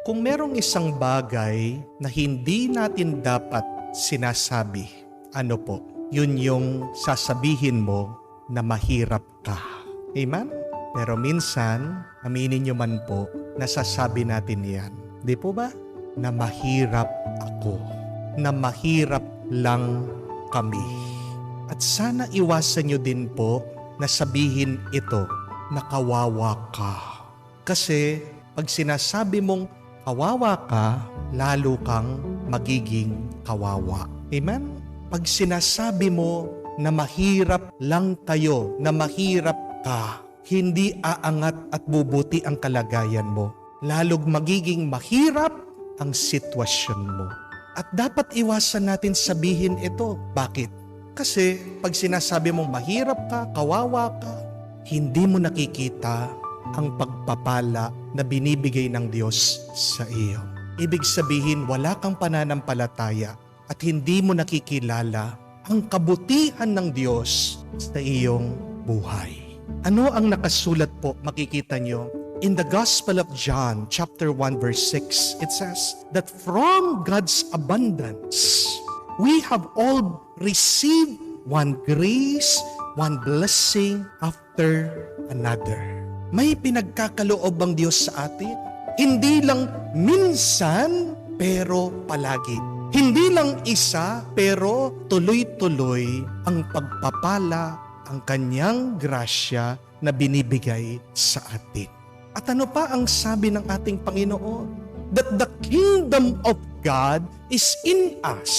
Kung merong isang bagay na hindi natin dapat sinasabi, ano po? Yun yung sasabihin mo na mahirap ka. Amen? Pero minsan, aminin nyo man po, nasasabi natin yan. Di po ba? Na mahirap ako. Na mahirap lang kami. At sana iwasan nyo din po na sabihin ito na kawawa ka. Kasi pag sinasabi mong kawawa ka, lalo kang magiging kawawa. Amen? Pag sinasabi mo na mahirap lang kayo, na mahirap ka, hindi aangat at bubuti ang kalagayan mo. Lalong magiging mahirap ang sitwasyon mo. At dapat iwasan natin sabihin ito. Bakit? Kasi pag sinasabi mong mahirap ka, kawawa ka, hindi mo nakikita ang pagpapala na binibigay ng Diyos sa iyo. Ibig sabihin, wala kang pananampalataya at hindi mo nakikilala ang kabutihan ng Diyos sa iyong buhay. Ano ang nakasulat po? Makikita nyo. In the Gospel of John, chapter 1, verse 6, it says that from God's abundance, we have all received one grace, one blessing after another. May pinagkakaloob ang Diyos sa atin. Hindi lang minsan, pero palagi. Hindi lang isa, pero tuloy-tuloy ang pagpapala, ang kanyang grasya na binibigay sa atin. At ano pa ang sabi ng ating Panginoon? That the kingdom of God is in us.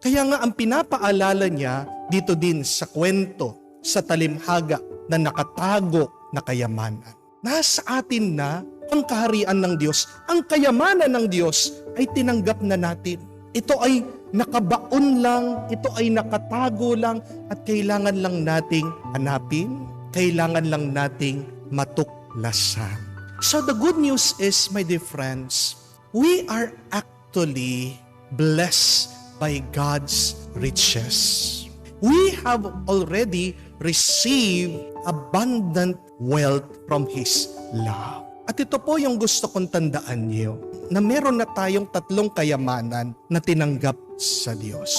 Kaya nga ang pinapaalala niya dito din sa kwento, sa talimhaga na nakatago na kayamanan. Nasa atin na ang kaharian ng Diyos, ang kayamanan ng Diyos ay tinanggap na natin. Ito ay nakabaon lang, ito ay nakatago lang at kailangan lang nating hanapin, kailangan lang nating matuklasan. So the good news is, my dear friends, we are actually blessed by God's riches. We have already received abundant wealth from His love. At ito po yung gusto kong tandaan niyo, na meron na tayong tatlong kayamanan na tinanggap sa Diyos.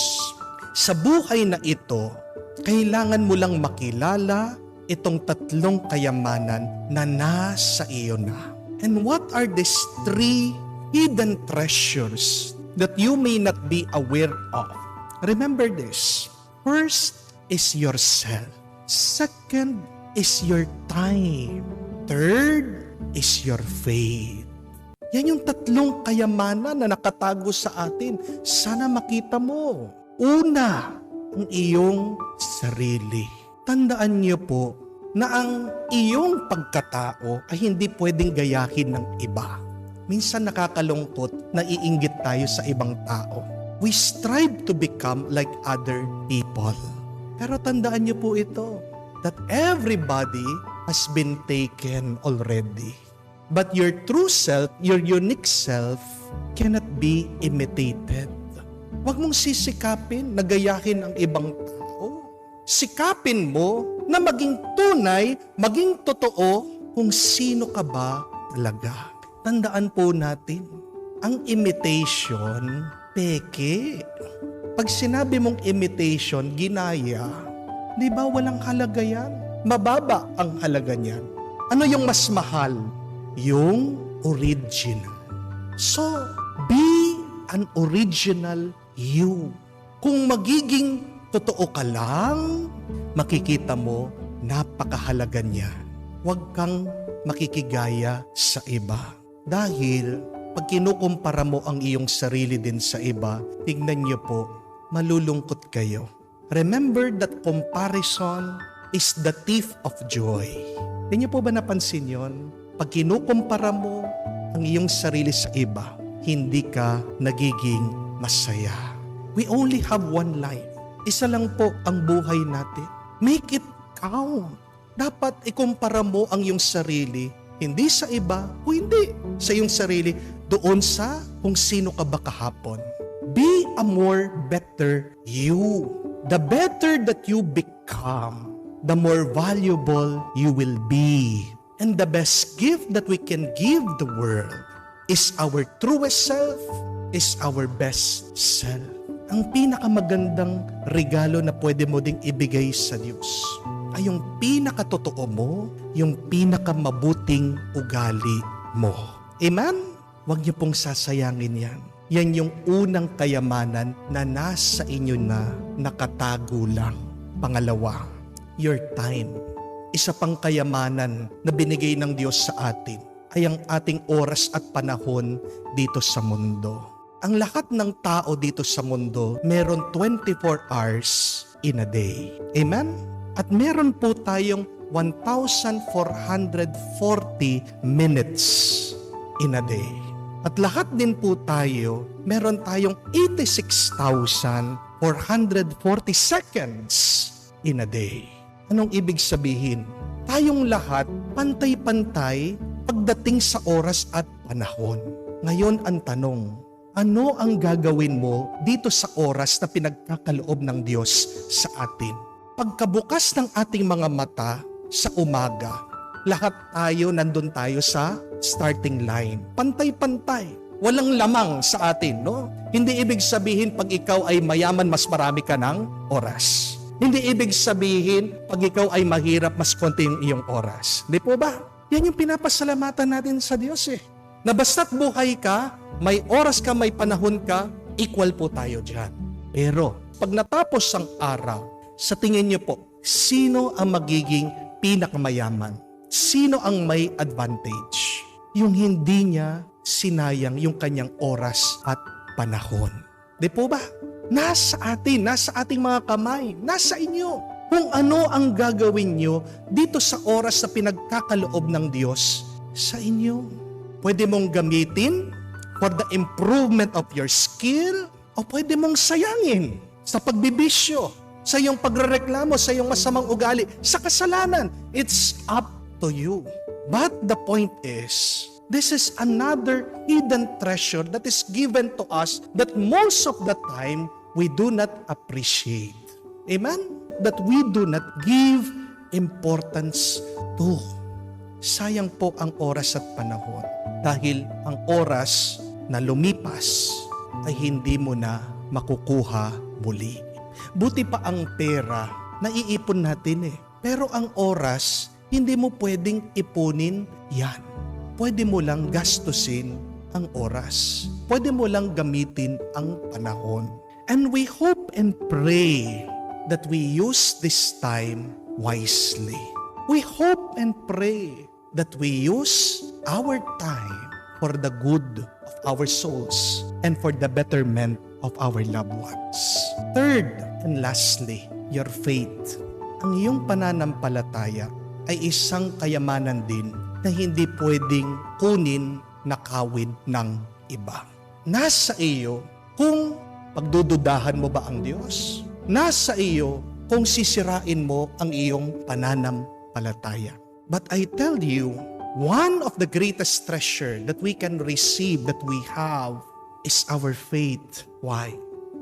Sa buhay na ito, kailangan mo lang makilala itong tatlong kayamanan na nasa iyo na. And what are these three hidden treasures that you may not be aware of? Remember this. First is yourself. Second is your time. Third is your faith. Yan yung tatlong kayamanan na nakatago sa atin. Sana makita mo. Una, ang iyong sarili. Tandaan niyo po na ang iyong pagkatao ay hindi pwedeng gayahin ng iba. Minsan nakakalungkot na iinggit tayo sa ibang tao. We strive to become like other people. Pero tandaan niyo po ito, that everybody has been taken already. But your true self, your unique self, cannot be imitated. Huwag mong sisikapin na gayahin ang ibang tao. Sikapin mo na maging tunay, maging totoo kung sino ka ba talaga. Tandaan po natin, ang imitation, peke. Pag sinabi mong imitation, ginaya, di ba walang halaga yan? Mababa ang halaga niyan. Ano yung mas mahal? Yung original. So, be an original you. Kung magiging totoo ka lang, makikita mo, napakahalaga niya. Huwag kang makikigaya sa iba. Dahil, pag kinukumpara mo ang iyong sarili din sa iba, tingnan niyo po, malulungkot kayo. Remember that comparison is the thief of joy. Hindi niyo po ba napansin yon? Pag kinukumpara mo ang iyong sarili sa iba, hindi ka nagiging masaya. We only have one life. Isa lang po ang buhay natin. Make it count. Dapat ikumpara mo ang iyong sarili, hindi sa iba, o hindi sa iyong sarili, doon sa kung sino ka ba kahapon. Be a more better you. The better that you become, the more valuable you will be. And the best gift that we can give the world is our truest self, is our best self. Ang pinakamagandang regalo na pwede mo ding ibigay sa Diyos ay yung pinakatotoo mo, yung pinakamabuting ugali mo. Amen? Huwag niyo pong sasayangin yan. Yan yung unang kayamanan na nasa inyo na nakatago lang. Pangalawa, your time. Isa pang kayamanan na binigay ng Diyos sa atin ay ang ating oras at panahon dito sa mundo. Ang lahat ng tao dito sa mundo, meron 24 hours in a day. Amen? At meron po tayong 1,440 minutes in a day. At lahat din po tayo, meron tayong 86,440 seconds in a day. Anong ibig sabihin? Tayong lahat, pantay-pantay pagdating sa oras at panahon. Ngayon ang tanong, ano ang gagawin mo dito sa oras na pinagkakaloob ng Diyos sa atin? Pagkabukas ng ating mga mata sa umaga, lahat tayo nandun tayo sa starting line. Pantay-pantay. Walang lamang sa atin, no? Hindi ibig sabihin pag ikaw ay mayaman, mas marami ka ng oras. Hindi ibig sabihin pag ikaw ay mahirap, mas konti yung iyong oras. Di po ba? Yan yung pinapasalamatan natin sa Diyos na basta't buhay ka, may oras ka, may panahon ka, equal po tayo dyan. Pero pag natapos ang araw, sa tingin niyo po, sino ang magiging pinakamayaman? Sino ang may advantage? Yung hindi niya sinayang yung kanyang oras at panahon. Di po ba? Nasa atin, nasa ating mga kamay, nasa inyo. Kung ano ang gagawin nyo dito sa oras na pinagkakaloob ng Diyos sa inyo. Pwede mong gamitin for the improvement of your skill o pwede mong sayangin sa pagbibisyo, sa iyong pagrereklamo, sa iyong masamang ugali, sa kasalanan. It's up to you. But the point is, this is another hidden treasure that is given to us that most of the time we do not appreciate. Amen? That we do not give importance to. Sayang po ang oras at panahon dahil ang oras na lumipas ay hindi mo na makukuha muli. Buti pa ang pera, naiipon natin Pero ang oras, hindi mo pwedeng ipunin yan. Pwede mo lang gastusin ang oras. Pwede mo lang gamitin ang panahon. And we hope and pray that we use this time wisely. We hope and pray that we use our time for the good of our souls and for the betterment of our loved ones. Third and lastly, your faith. Ang iyong pananampalataya ay isang kayamanan din na hindi pwedeng kunin, nakawin ng iba. Nasa iyo kung pagdududahan mo ba ang Diyos? Nasa iyo kung sisirain mo ang iyong pananampalataya. But I tell you, one of the greatest treasure that we can receive, that we have, is our faith. Why?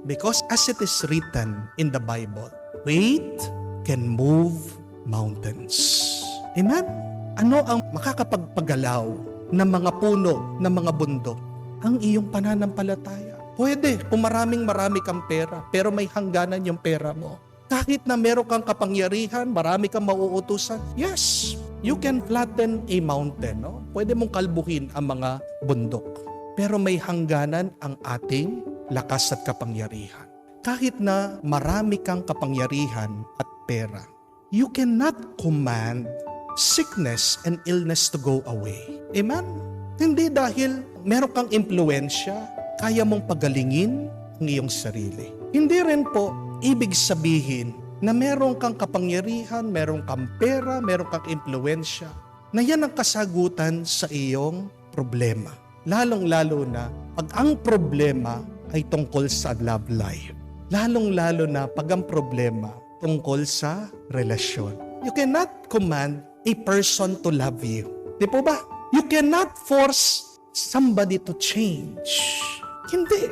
Because as it is written in the Bible, faith can move mountains. Amen? Ano ang makakapagpagalaw ng mga puno, ng mga bundok? Ang iyong pananampalataya. Pwede, kung marami kang pera, pero may hangganan yung pera mo. Kahit na meron kang kapangyarihan, marami kang mauutusan, yes, you can flatten a mountain. No? Pwede mong kalbuhin ang mga bundok. Pero may hangganan ang ating lakas at kapangyarihan. Kahit na marami kang kapangyarihan at pera, you cannot command sickness and illness to go away. Amen? Hindi dahil meron kang impluensya, kaya mong pagalingin ang iyong sarili. Hindi rin po ibig sabihin na meron kang kapangyarihan, meron kang pera, meron kang impluensya, na yan ang kasagutan sa iyong problema. Lalong-lalo na pag ang problema ay tungkol sa love life. Lalong-lalo na pag ang problema tungkol sa relasyon. You cannot command a person to love you. Di po ba? You cannot force somebody to change. Hindi.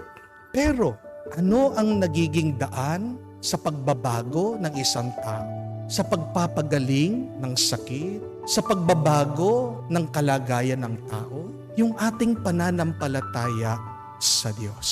Pero ano ang nagiging daan sa pagbabago ng isang tao? Sa pagpapagaling ng sakit? Sa pagbabago ng kalagayan ng tao? yung ating pananampalataya sa Diyos.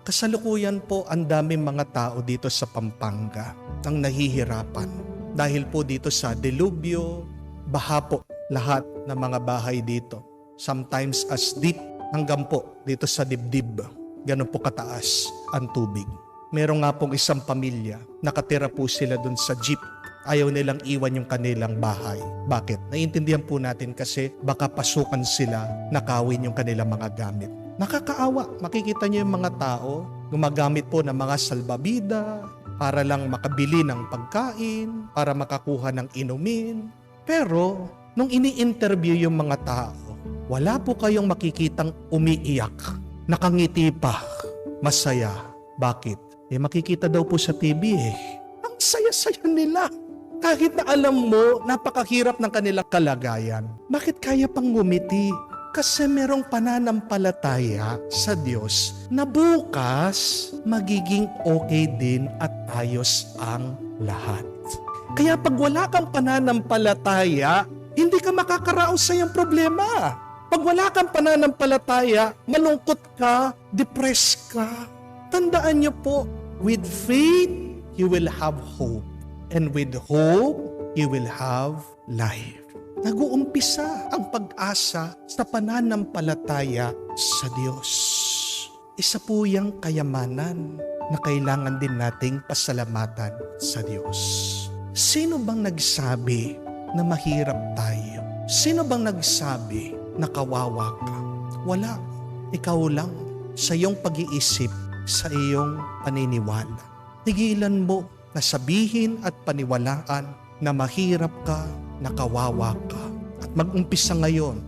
Kasalukuyan po ang daming mga tao dito sa Pampanga ang nahihirapan. Dahil po dito sa delubyo, baha po lahat ng mga bahay dito. Sometimes as deep hanggang po dito sa dibdib. Ganun po kataas ang tubig. Meron nga pong isang pamilya, nakatira po sila dun sa jeep. Ayaw nilang iwan yung kanilang bahay. Bakit? Naiintindihan po natin kasi baka pasukan sila, nakawin yung kanilang mga gamit. Nakakaawa. Makikita niyo yung mga tao, gumagamit po ng mga salbabida para lang makabili ng pagkain, para makakuha ng inumin. Pero, nung ini-interview yung mga tao, wala po kayong makikitang umiiyak. Nakangiti pa. Masaya. Bakit? Makikita daw po sa TV Ang saya-saya nila. Kahit na alam mo, napakahirap ng kanilang kalagayan. Bakit kaya pang ngumiti? Kasi merong pananampalataya sa Diyos na bukas magiging okay din at ayos ang lahat. Kaya pag wala kang pananampalataya, hindi ka makakaraos sa iyong problema. Pag wala kang pananampalataya, malungkot ka, depressed ka. Tandaan niyo po, with faith, you will have hope. And with hope, you will have life. Nag-uumpisa ang pag-asa sa pananampalataya sa Diyos. Isa po yung kayamanan na kailangan din nating pasalamatan sa Diyos. Sino bang nagsabi na mahirap tayo? Sino bang nagsabi na kawawa ka? Wala. Ikaw lang sa iyong pag-iisip, sa iyong paniniwala. Tigilan mo na sabihin at paniwalaan na mahirap ka, na kawawa ka. At mag-umpisa ngayon,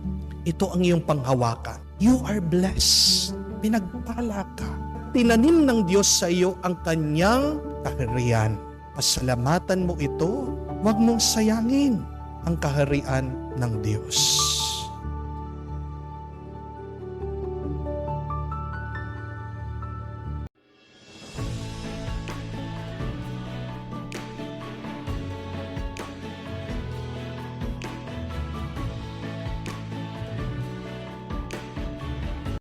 ito ang iyong panghawakan. You are blessed. Pinagpala ka. Tinanim ng Diyos sa iyo ang kanyang kaharian. Pasalamatan mo ito. Huwag mong sayangin ang kaharian ng Diyos.